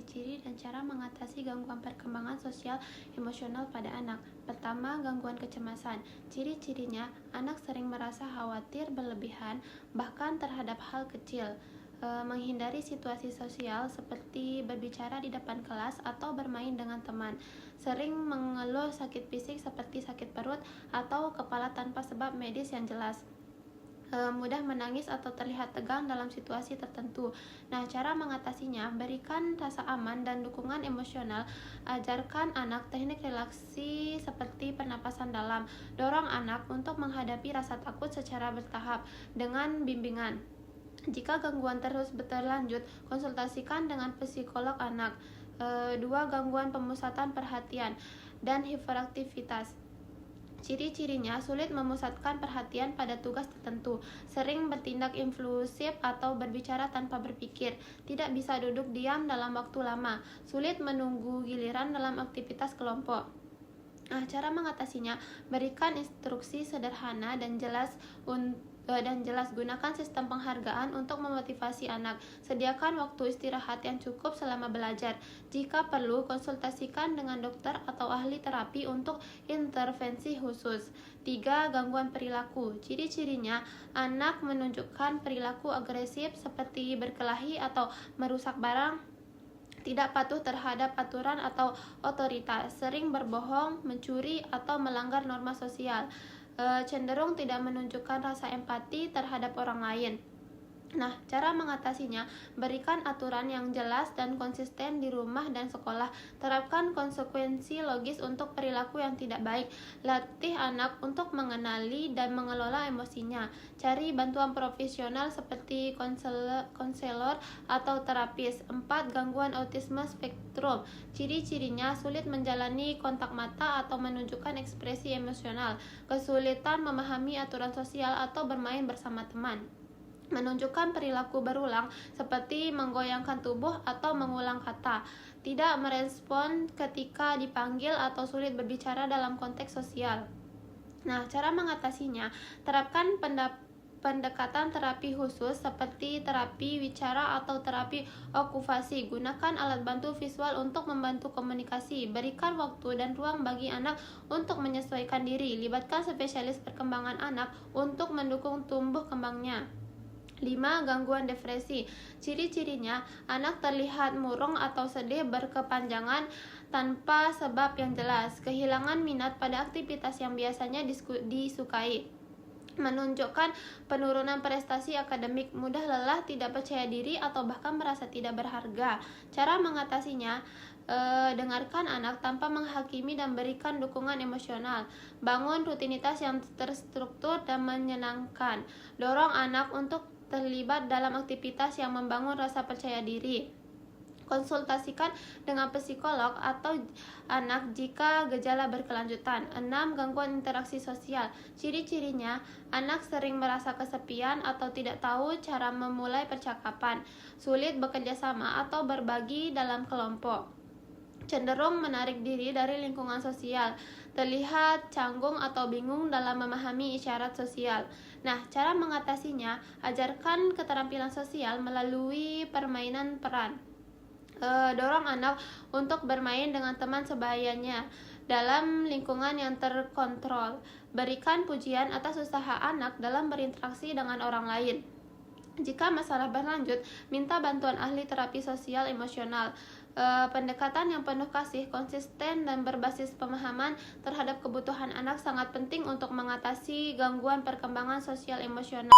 ciri-ciri dan cara mengatasi gangguan perkembangan sosial emosional pada anak. Pertama, gangguan kecemasan. Ciri-cirinya, anak sering merasa khawatir berlebihan, bahkan terhadap hal kecil. Menghindari situasi sosial seperti berbicara di depan kelas atau bermain dengan teman. Sering mengeluh sakit fisik seperti sakit perut atau kepala tanpa sebab medis yang jelas. Mudah menangis atau terlihat tegang dalam situasi tertentu. Nah, cara mengatasinya, berikan rasa aman dan dukungan emosional. Ajarkan anak teknik relaksasi seperti pernapasan dalam. Dorong anak untuk menghadapi rasa takut secara bertahap dengan bimbingan. Jika gangguan terus berlanjut, konsultasikan dengan psikolog anak. 2. Gangguan pemusatan perhatian dan hiperaktivitas. Ciri-cirinya sulit memusatkan perhatian pada tugas tertentu, sering bertindak impulsif atau berbicara tanpa berpikir, tidak bisa duduk diam dalam waktu lama, sulit menunggu giliran dalam aktivitas kelompok. Nah, cara mengatasinya, berikan instruksi sederhana dan jelas gunakan sistem penghargaan untuk memotivasi anak. Sediakan waktu istirahat yang cukup selama belajar. Jika perlu, konsultasikan dengan dokter atau ahli terapi untuk intervensi khusus. 3. Gangguan perilaku. Ciri-cirinya, anak menunjukkan perilaku agresif seperti berkelahi atau merusak barang, tidak patuh terhadap aturan atau otoritas, sering berbohong, mencuri, atau melanggar norma sosial. Cenderung tidak menunjukkan rasa empati terhadap orang lain. Nah, cara mengatasinya, berikan aturan yang jelas dan konsisten di rumah dan sekolah. Terapkan konsekuensi logis untuk perilaku yang tidak baik. Latih anak untuk mengenali dan mengelola emosinya. Cari bantuan profesional seperti konselor atau terapis. 4. Gangguan autisme spektrum. Ciri-cirinya sulit menjalani kontak mata atau menunjukkan ekspresi emosional. Kesulitan memahami aturan sosial atau bermain bersama teman. Menunjukkan perilaku berulang seperti menggoyangkan tubuh atau mengulang kata, tidak merespon ketika dipanggil atau sulit berbicara dalam konteks sosial. Nah, cara mengatasinya, terapkan pendekatan terapi khusus seperti terapi wicara atau terapi okupasi. Gunakan alat bantu visual untuk membantu komunikasi. Berikan waktu dan ruang bagi anak untuk menyesuaikan diri. Libatkan spesialis perkembangan anak untuk mendukung tumbuh kembangnya. 5. Gangguan depresi. Ciri-cirinya, anak terlihat murung atau sedih berkepanjangan tanpa sebab yang jelas, kehilangan minat pada aktivitas yang biasanya disukai, menunjukkan penurunan prestasi akademik, mudah lelah, tidak percaya diri, atau bahkan merasa tidak berharga. Cara mengatasinya, dengarkan anak tanpa menghakimi dan berikan dukungan emosional. Bangun rutinitas yang terstruktur dan menyenangkan. Dorong anak untuk terlibat dalam aktivitas yang membangun rasa percaya diri. Konsultasikan dengan psikolog atau anak jika gejala berkelanjutan. 6. Gangguan interaksi sosial. Ciri-cirinya, anak sering merasa kesepian atau tidak tahu cara memulai percakapan, sulit bekerja sama atau berbagi dalam kelompok, cenderung menarik diri dari lingkungan sosial, terlihat canggung atau bingung dalam memahami isyarat sosial. Nah, cara mengatasinya, ajarkan keterampilan sosial melalui permainan peran. Dorong anak untuk bermain dengan teman sebayanya dalam lingkungan yang terkontrol. Berikan pujian atas usaha anak dalam berinteraksi dengan orang lain. Jika masalah berlanjut, minta bantuan ahli terapi sosial emosional. Pendekatan yang penuh kasih, konsisten, dan berbasis pemahaman terhadap kebutuhan anak sangat penting untuk mengatasi gangguan perkembangan sosial emosional.